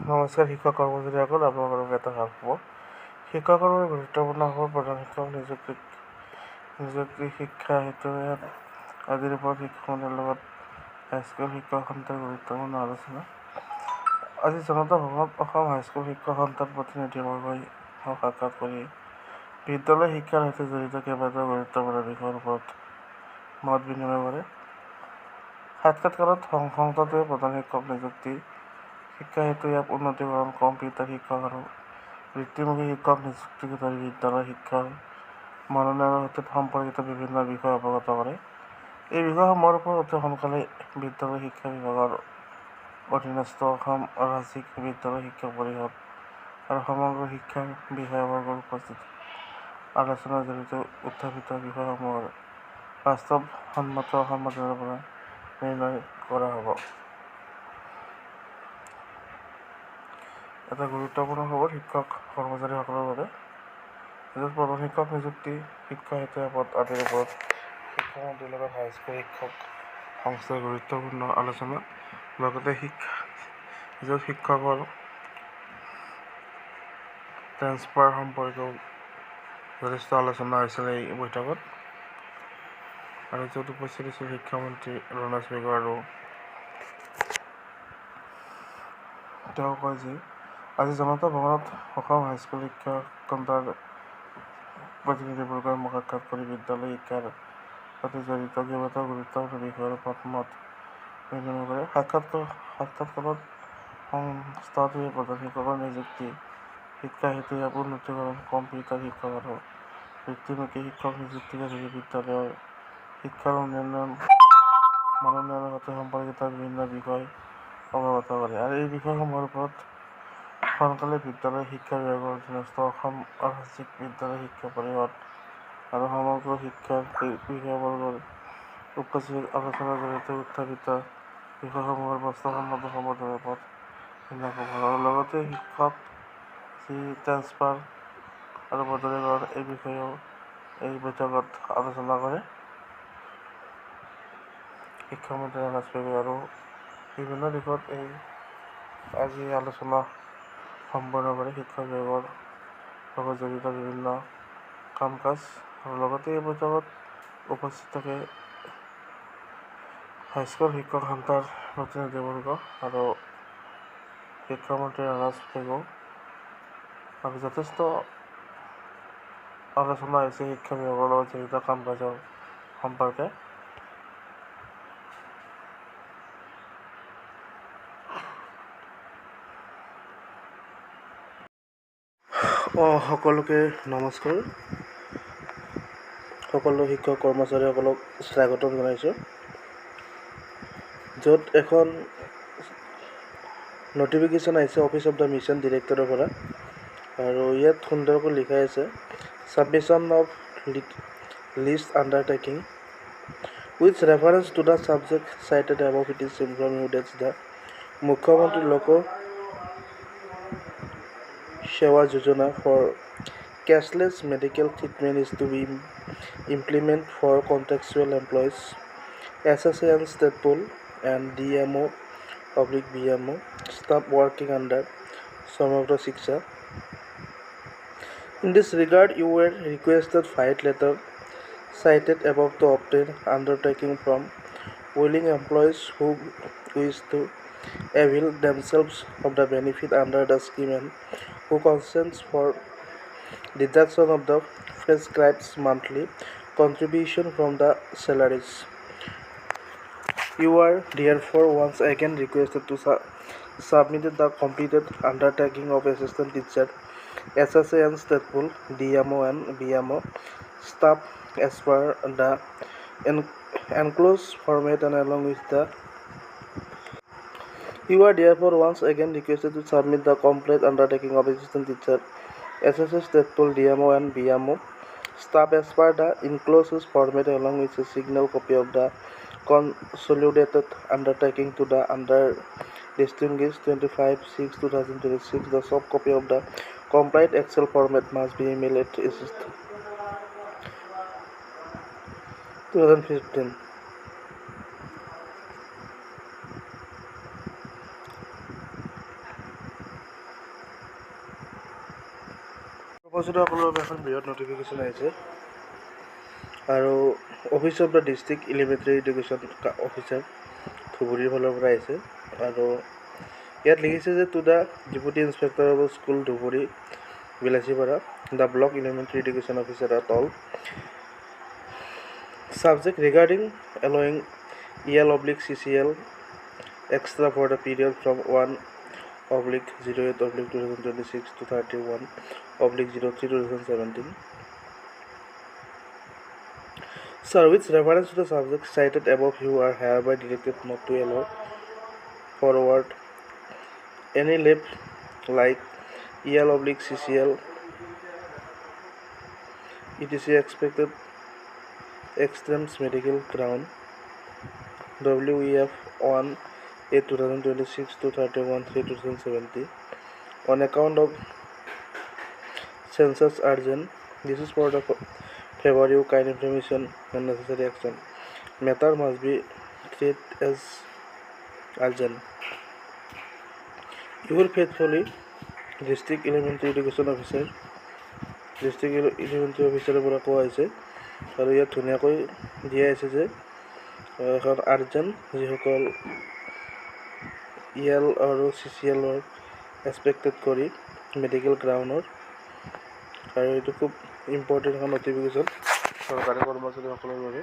নমস্কাৰ শিক্ষক কৰ্মচাৰীসকল, আপোনালোকক এটা ভাল খবৰ। শিক্ষকৰ বাবে গুৰুত্বপূৰ্ণ খবৰ। প্ৰধান শিক্ষক নিযুক্তি শিক্ষা হেতুৱে আজিৰ ওপৰত শিক্ষকমন্ত্ৰীৰ লগত হাইস্কুল শিক্ষক সন্থাৰ গুৰুত্বপূৰ্ণ আলোচনা। আজি জনতা ভৱনত অসম হাইস্কুল শিক্ষক সন্থাৰ প্ৰতিনিধিবৰ্গই সাক্ষাৎ কৰি বিদ্যালয় শিক্ষাৰ সৈতে জড়িত কেইবাটাও গুৰুত্বপূৰ্ণ বিষয়ৰ ওপৰত মত বিনিময় কৰে। সাক্ষাৎকাৰত সংস্থাটোৱে প্ৰধান শিক্ষক নিযুক্তি শিক্ষা হেতু ইয়াক উন্নীতকৰণ, কম্পিউটাৰ শিক্ষক আৰু বৃত্তিমুখী শিক্ষক নিযুক্তিকে ধৰি বিদ্যালয় শিক্ষাৰ মনোনয়নৰ সৈতে সম্পৰ্কিত বিভিন্ন বিষয় অৱগত কৰে। এই বিষয়সমূহৰ ওপৰত অতি সোনকালে বিদ্যালয় শিক্ষা বিভাগৰ অধীনস্থ অসম ৰাজ্যিক বিদ্যালয় শিক্ষা পৰিষদ আৰু সমগ্ৰ শিক্ষাৰ বিষয়াবৰ্গৰ উপস্থিতিত আলোচনাৰ জৰিয়তে উত্থাপিত বিষয়সমূহৰ বাস্তৱসন্মত সমাধানৰ পৰা নিৰ্ণয় কৰা হ'ব। এটা গুৰুত্বপূৰ্ণ খবৰ শিক্ষক কৰ্মচাৰীসকলৰ বাবে। প্ৰধান শিক্ষক নিযুক্তি শিক্ষা হেতুৱে আজিৰ ওপৰত শিক্ষকমন্ত্ৰীৰ লগত হাইস্কুল শিক্ষক সংস্থাৰ গুৰুত্বপূৰ্ণ আলোচনা। লগতে শিক্ষকৰ ট্ৰেন্সফাৰ সম্পৰ্কেও যথেষ্ট আলোচনা হৈছিল এই বৈঠকত। আৰু য'ত উপস্থিত আছিল শিক্ষামন্ত্ৰী ৰণাজ পেগু, আৰু তেওঁ কয় যে আজি জনতা ভৱনত অসম হাইস্কুল শিক্ষক সন্থাৰ প্ৰতিনিধিবৰ্গই সাক্ষাৎ কৰি বিদ্যালয় শিক্ষাৰ সৈতে জড়িত কেইবাটাও গুৰুত্বপূৰ্ণ বিষয়ৰ ওপৰত মত বিনিময় কৰে। সাক্ষাৎকাৰত সংস্থাটোৱে প্ৰধান শিক্ষকৰ নিযুক্তি শিক্ষা হেতু ইয়াক উন্নীতকৰণ, কম্পিউটাৰ শিক্ষক আৰু বৃত্তিমুখী শিক্ষক নিযুক্তিকে ধৰি বিদ্যালয়ৰ শিক্ষাৰ মনোনয়নৰ সৈতে সম্পৰ্কিত বিভিন্ন বিষয় অৱগত কৰে। আৰু এই বিষয়সমূহৰ ওপৰত সোনকালে বিদ্যালয় শিক্ষা বিভাগৰ অধীনস্থ অসম ৰাজ্যিক বিদ্যালয় শিক্ষা পৰিষদ আৰু সমগ্ৰ শিক্ষাৰ বিষয়াবৰ্গৰ উপস্থিতিত আলোচনাৰ জৰিয়তে উত্থাপিত বিষয়সমূহৰ বাস্তৱসন্মত সমাধানৰ ওপৰত নিৰ্ণয় কৰা হ'ব। আৰু লগতে শিক্ষক ট্ৰেন্সফাৰ আৰু বদলীকৰণ এই বিষয়েও এই বৈঠকত আলোচনা কৰে শিক্ষামন্ত্ৰী ৰণাজ পেগু। আৰু বিভিন্ন দিশত আজি আলোচনা সম্পন্ন কৰে শিক্ষা বিভাগৰ লগত জড়িত বিভিন্ন কাম কাজ। আৰু লগতে এই বৈঠকত উপস্থিত থাকে হাইস্কুল শিক্ষক সন্থাৰ প্ৰতিনিধিবৰ্গ আৰু শিক্ষামন্ত্ৰী ৰণাজ পেগু। আৰু যথেষ্ট আলোচনা হৈছে শিক্ষা বিভাগৰ লগত জড়িত কাম কাজৰ সম্পৰ্কে। সকলোকে নমস্কাৰ। সকলো শিক্ষক কৰ্মচাৰীসকলক স্বাগতম জনাইছোঁ। য'ত এখন নটিফিকেশ্যন আহিছে অফিচ অফ দ্য মিছন ডিৰেক্টৰৰ পৰা, আৰু ইয়াত সুন্দৰকৈ লিখাই আছে submission of list undertaking with reference to the subject cited above it is informed you that the মুখ্যমন্ত্ৰী লোক সেৱা যোজনা for cashless medical treatment is to be implemented for contractual employees, SSA and state pool and DMO/BMO staff working under Samagra Shiksha. In this regard, you were requested file letter cited above to obtain undertaking from willing employees who wish to avail themselves of the benefit under the scheme and who consents for deduction of the prescribed monthly contribution from the salaries. You are therefore once again requested to submit the completed undertaking of assistant teacher, SSA and state pool, DMO and BMO staff as per the enclosed format and along with the You are therefore once again requested to submit the complete undertaking of assistant teacher, SSA, state pool, DMO and BMO staff as per the enclosed format along with a signal copy of the consolidated undertaking to the under distinguished 25/6/2026. The soft copy of the complete Excel format must be emailed at 2015. কৰ্মচাৰীসকলৰ বাবে এখন বৃহৎ notification আহিছে আৰু office of the district elementary education officer ধুবুৰীৰ ফালৰ পৰা আহিছে আৰু ইয়াত লিখিছে যে to the deputy inspector of school Dhubri Bilasipara the block elementary education officer at all subject regarding allowing EL/CCL extra for the period from 1/08/2026 to 31/03/2017. Sir, with reference to the subject cited above, you are hereby directed not to allow forward any leave like EL/CCL etc. expected extreme medical ground WEF 1/8/2026 to 31/3/2070 on account of census urgent. This is for the favor you kind information and necessary action. Matter must be treated as urgent. Your faithfully, District Elementary Education Officer. District elementary অফিচাৰৰ পৰা কোৱা হৈছে আৰু ইয়াত ধুনীয়াকৈ দিয়া আছে যে এখন আৰ্জেণ্ট যিসকল EL আৰু CCLৰ এক্সপেক্টেড কৰি মেডিকেল গ্ৰাউণ্ডৰ আৰু এইটো খুব ইম্পৰ্টেণ্ট এখন নটিফিকেশ্যন চৰকাৰী কৰ্মচাৰীসকলৰ বাবে